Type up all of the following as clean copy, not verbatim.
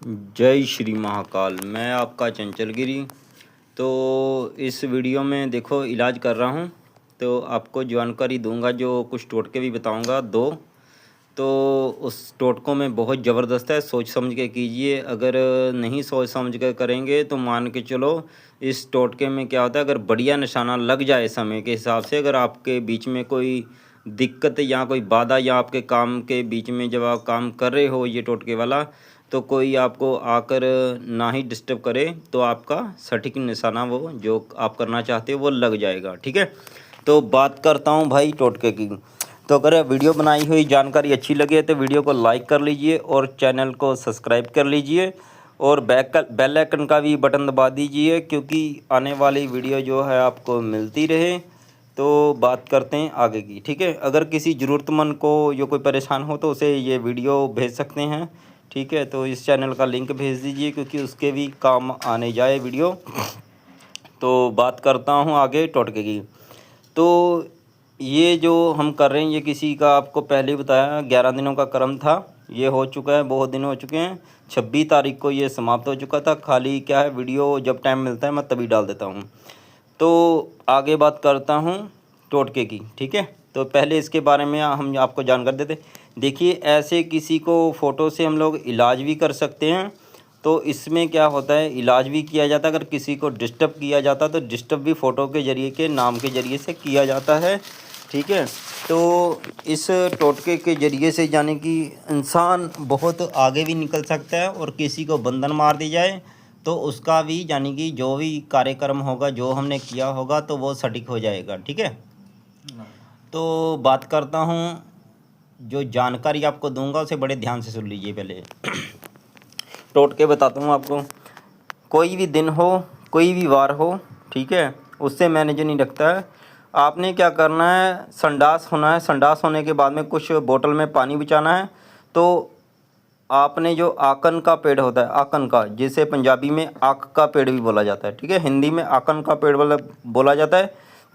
जय श्री महाकाल। मैं आपका चंचल गिरी। तो इस वीडियो में देखो इलाज कर रहा हूँ, तो आपको जानकारी दूंगा, जो कुछ टोटके भी बताऊंगा दो। तो उस टोटकों में बहुत ज़बरदस्त है, सोच समझ के कीजिए। अगर नहीं सोच समझ के करेंगे तो मान के चलो इस टोटके में क्या होता है, अगर बढ़िया निशाना लग जाए समय के हिसाब से, अगर आपके बीच में कोई दिक्कत या कोई बाधा या आपके काम के बीच में जब आप काम कर रहे हो ये टोटके वाला, तो कोई आपको आकर ना ही डिस्टर्ब करे तो आपका सटीक निशाना वो जो आप करना चाहते हो वो लग जाएगा। ठीक है, तो बात करता हूँ भाई टोटके की। तो अगर वीडियो बनाई हुई जानकारी अच्छी लगे तो वीडियो को लाइक कर लीजिए और चैनल को सब्सक्राइब कर लीजिए और बेल आइकन का भी बटन दबा दीजिए, क्योंकि आने वाली वीडियो जो है आपको मिलती रहे। तो बात करते हैं आगे की। ठीक है, अगर किसी ज़रूरतमंद को जो कोई परेशान हो तो उसे ये वीडियो भेज सकते हैं। ठीक है, तो इस चैनल का लिंक भेज दीजिए, क्योंकि उसके भी काम आने जाए वीडियो। तो बात करता हूँ आगे टोटके की। तो ये जो हम कर रहे हैं ये किसी का आपको पहले ही बताया 11 दिनों का क्रम था। ये हो चुका है, बहुत दिन हो चुके हैं। 26 तारीख को ये समाप्त हो चुका था। खाली क्या है, वीडियो जब टाइम मिलता है मैं तभी डाल देता हूँ। तो आगे बात करता हूँ टोटके की। ठीक है, तो पहले इसके बारे में हम आपको जानकारी देते। देखिए, ऐसे किसी को फ़ोटो से हम लोग इलाज भी कर सकते हैं। तो इसमें क्या होता है, इलाज भी किया जाता है। अगर किसी को डिस्टर्ब किया जाता है तो डिस्टर्ब भी फ़ोटो के ज़रिए के नाम के ज़रिए से किया जाता है। ठीक है, तो इस टोटके के ज़रिए से यानी कि इंसान बहुत आगे भी निकल सकता है, और किसी को बंधन मार दी जाए तो उसका भी यानी कि जो भी कार्यक्रम होगा, जो हमने किया होगा, तो वो सटीक हो जाएगा। ठीक है, तो बात करता हूँ, जो जानकारी आपको दूंगा उसे बड़े ध्यान से सुन लीजिए। पहले टोटके बताता हूँ आपको। कोई भी दिन हो, कोई भी वार हो, ठीक है, उससे मैनेज नहीं रखता है। आपने क्या करना है, संडास होना है। संडास होने के बाद में कुछ बोतल में पानी बिछाना है। तो आपने जो आकन का पेड़ होता है, आकन का, जिसे पंजाबी में आक का पेड़ भी बोला जाता है, ठीक है, हिंदी में आकन का पेड़ वाला बोला जाता है।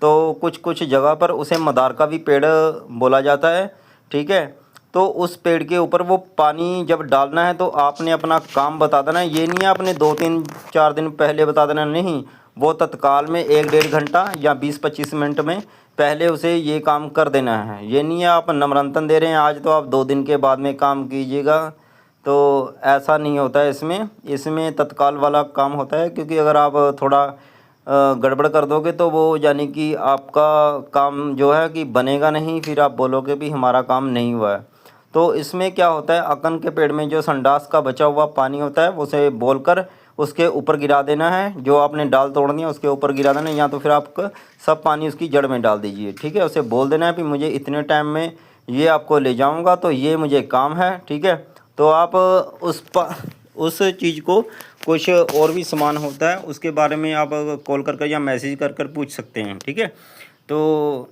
तो कुछ कुछ जगह पर उसे मदार का भी पेड़ बोला जाता है। ठीक है, तो उस पेड़ के ऊपर वो पानी जब डालना है तो आपने अपना काम बता देना है। ये नहीं है आपने 2-3-4 दिन पहले बता देना, नहीं, वो तत्काल में 1-1.5 घंटा या 20-25 मिनट में पहले उसे ये काम कर देना है। ये नहीं है आप नम्रतन दे रहे हैं आज तो आप 2 दिन के बाद में काम कीजिएगा, तो ऐसा नहीं होता है। इसमें तत्काल वाला काम होता है, क्योंकि अगर आप थोड़ा गड़बड़ कर दोगे तो वो यानी कि आपका काम जो है कि बनेगा नहीं, फिर आप बोलोगे भी हमारा काम नहीं हुआ है। तो इसमें क्या होता है, अकन के पेड़ में जो संडास का बचा हुआ पानी होता है उसे बोलकर उसके ऊपर गिरा देना है। जो आपने डाल तोड़नी है उसके ऊपर गिरा देना है, या तो फिर आप सब पानी उसकी जड़ में डाल दीजिए। ठीक है, उसे बोल देना है कि मुझे इतने टाइम में ये आपको ले जाऊँगा, तो ये मुझे काम है। ठीक है, तो आप उस चीज़ को, कुछ और भी सामान होता है उसके बारे में आप कॉल कर या मैसेज कर पूछ सकते हैं। ठीक है, तो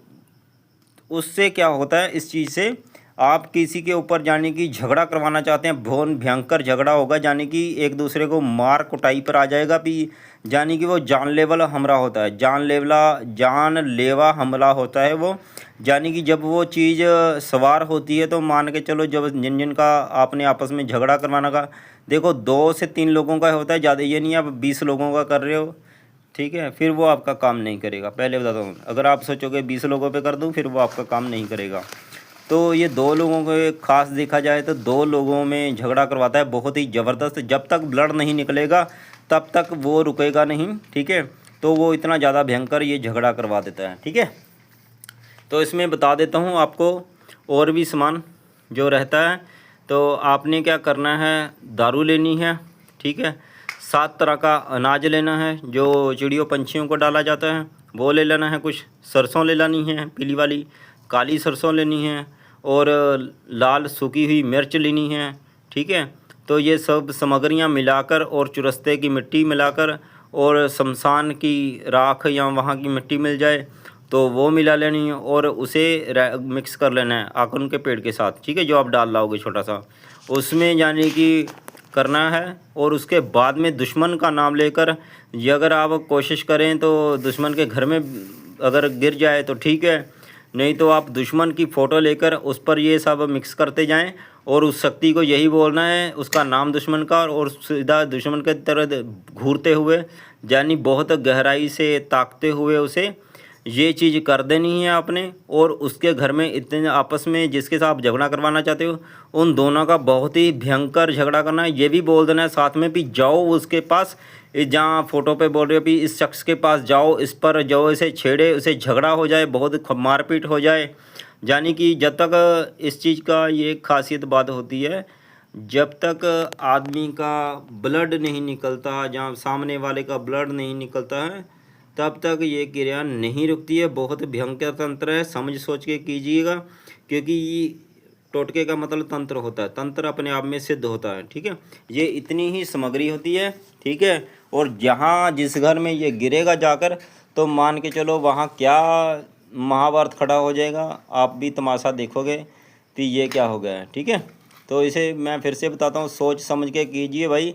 उससे क्या होता है, इस चीज़ से आप किसी के ऊपर जाने की झगड़ा करवाना चाहते हैं, बहुत भयंकर झगड़ा होगा, यानी कि एक दूसरे को मार कुटाई पर आ जाएगा भी, यानी कि वो जानलेवा हमला होता है, जानलेवा हमला होता है वो। यानी कि जब वो चीज़ सवार होती है तो मान के चलो, जब जिन का आपने आपस में झगड़ा करवाना का, देखो 2 से 3 लोगों का होता है, ज़्यादा ये नहीं आप 20 लोगों का कर रहे हो। ठीक है, फिर वो आपका काम नहीं करेगा। पहले बताता हूँ, अगर आप सोचोगे 20 लोगों पे कर दूँ, फिर वो आपका काम नहीं करेगा। तो ये 2 लोगों को खास देखा जाए तो 2 लोगों में झगड़ा करवाता है, बहुत ही ज़बरदस्त। जब तक ब्लड नहीं निकलेगा तब तक वो रुकेगा नहीं। ठीक है, तो वो इतना ज़्यादा भयंकर ये झगड़ा करवा देता है। ठीक है, तो इसमें बता देता हूँ आपको और भी सामान जो रहता है। तो आपने क्या करना है, दारू लेनी है। ठीक है, 7 तरह का अनाज लेना है जो चिड़ियों पंछियों को डाला जाता है, वो ले लेना है। कुछ सरसों ले लेनी है, पीली वाली, काली सरसों लेनी है, और लाल सूखी हुई मिर्च लेनी है। ठीक है, तो ये सब सामग्रियाँ मिलाकर, और चुरस्ते की मिट्टी मिलाकर, और शमशान की राख या वहाँ की मिट्टी मिल जाए तो वो मिला लेनी है, और उसे मिक्स कर लेना है आकुन के पेड़ के साथ। ठीक है, जो आप डाल लाओगे छोटा सा उसमें, यानी कि करना है। और उसके बाद में दुश्मन का नाम लेकर, ये अगर आप कोशिश करें तो दुश्मन के घर में अगर गिर जाए तो ठीक है, नहीं तो आप दुश्मन की फ़ोटो लेकर उस पर ये सब मिक्स करते जाएं, और उस शक्ति को यही बोलना है, उसका नाम दुश्मन का, और सीधा दुश्मन के तरह घूरते हुए, यानी बहुत गहराई से ताकते हुए उसे ये चीज़ कर देनी है आपने। और उसके घर में इतने आपस में जिसके साथ आप झगड़ा करवाना चाहते हो, उन दोनों का बहुत ही भयंकर झगड़ा करना है। ये भी बोल देना है साथ में भी, जाओ उसके पास, जहाँ फ़ोटो पे बोल रहे हो भी इस शख्स के पास जाओ, इस पर जाओ, इसे छेड़े, उसे झगड़ा हो जाए, बहुत मारपीट हो जाए। यानी कि जब तक इस चीज़ का ये खासियत बात होती है, जब तक आदमी का ब्लड नहीं निकलता, जहाँ सामने वाले का ब्लड नहीं निकलता है, तब तक ये क्रिया नहीं रुकती है। बहुत भयंकर तंत्र है, समझ सोच के कीजिएगा, क्योंकि टोटके का मतलब तंत्र होता है, तंत्र अपने आप में सिद्ध होता है। ठीक है, ये इतनी ही सामग्री होती है। ठीक है, और जहाँ जिस घर में ये गिरेगा जाकर, तो मान के चलो वहाँ क्या महाभारत खड़ा हो जाएगा, आप भी तमाशा देखोगे कि ये क्या हो गया है। ठीक है, तो इसे मैं फिर से बताता हूँ, सोच समझ के कीजिए भाई,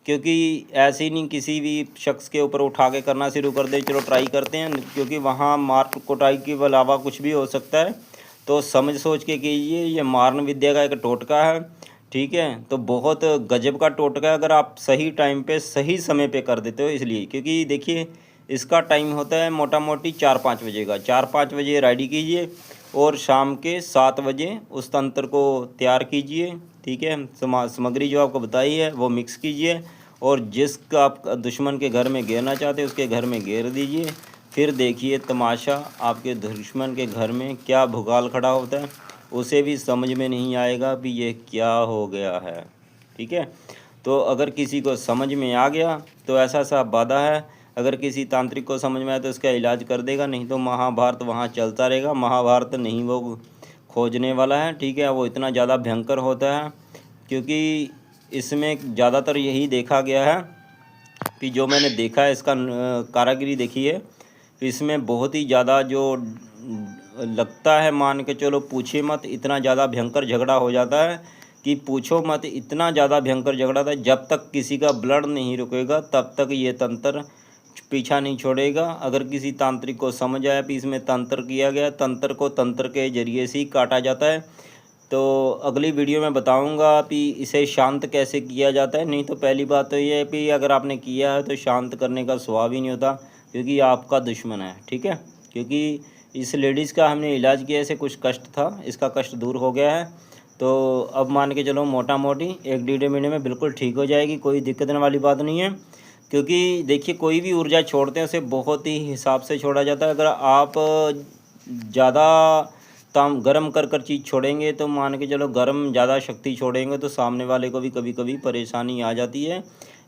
क्योंकि ऐसे ही नहीं किसी भी शख्स के ऊपर उठा के करना शुरू कर दे, चलो ट्राई करते हैं, क्योंकि वहाँ मार कुटाई के अलावा कुछ भी हो सकता है। तो समझ सोच के कीजिए, ये मारन विद्या का एक टोटका है। ठीक है, तो बहुत गजब का टोटका है अगर आप सही टाइम पे सही समय पे कर देते हो। इसलिए क्योंकि देखिए इसका टाइम होता है मोटा मोटी 4-5 बजे का। 4-5 बजे रेडी कीजिए और शाम के 7 बजे उस तंत्र को तैयार कीजिए। ठीक है, सामग्री जो आपको बताई है वो मिक्स कीजिए, और जिसका आप दुश्मन के घर में घेरना चाहते हैं उसके घर में घेर दीजिए। फिर देखिए तमाशा, आपके दुश्मन के घर में क्या भुगाल खड़ा होता है, उसे भी समझ में नहीं आएगा भी ये क्या हो गया है। ठीक है, तो अगर किसी को समझ में आ गया तो ऐसा सा वादा है, अगर किसी तांत्रिक को समझ में आया तो इसका इलाज कर देगा, नहीं तो महाभारत वहाँ चलता रहेगा। महाभारत नहीं वो खोजने वाला है। ठीक है, वो इतना ज़्यादा भयंकर होता है, क्योंकि इसमें ज़्यादातर यही देखा गया है कि जो मैंने देखा है, इसका कारागिरी देखी है, तो इसमें बहुत ही ज़्यादा जो लगता है, मान के चलो पूछिए मत, इतना ज़्यादा भयंकर झगड़ा हो जाता है कि पूछो मत, इतना ज़्यादा भयंकर झगड़ा था। जब तक किसी का ब्लड नहीं रुकेगा तब तक ये तंत्र पीछा नहीं छोड़ेगा। अगर किसी तांत्रिक को समझ आया कि इसमें तंत्र किया गया, तंत्र को तंत्र के जरिए से ही काटा जाता है, तो अगली वीडियो में बताऊंगा कि इसे शांत कैसे किया जाता है। नहीं तो पहली बात तो ये है कि अगर आपने किया है तो शांत करने का स्वभाव ही नहीं होता, क्योंकि आपका दुश्मन है। ठीक है, क्योंकि इस लेडीज़ का हमने इलाज किया, इसे कुछ कष्ट था, इसका कष्ट दूर हो गया है। तो अब मान के चलो मोटा मोटी 1-1.5 महीने में बिल्कुल ठीक हो जाएगी, कोई दिक्कत वाली बात नहीं है। क्योंकि देखिए कोई भी ऊर्जा छोड़ते हैं उसे बहुत ही हिसाब से छोड़ा जाता है। अगर आप ज़्यादा गर्म कर चीज़ छोड़ेंगे तो मान के चलो गर्म ज़्यादा शक्ति छोड़ेंगे तो सामने वाले को भी कभी कभी परेशानी आ जाती है।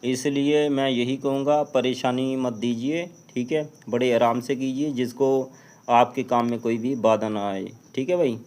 इसलिए मैं यही कहूँगा, परेशानी मत दीजिए। ठीक है, बड़े आराम से कीजिए, जिसको आपके काम में कोई भी बाधा ना आए। ठीक है भाई।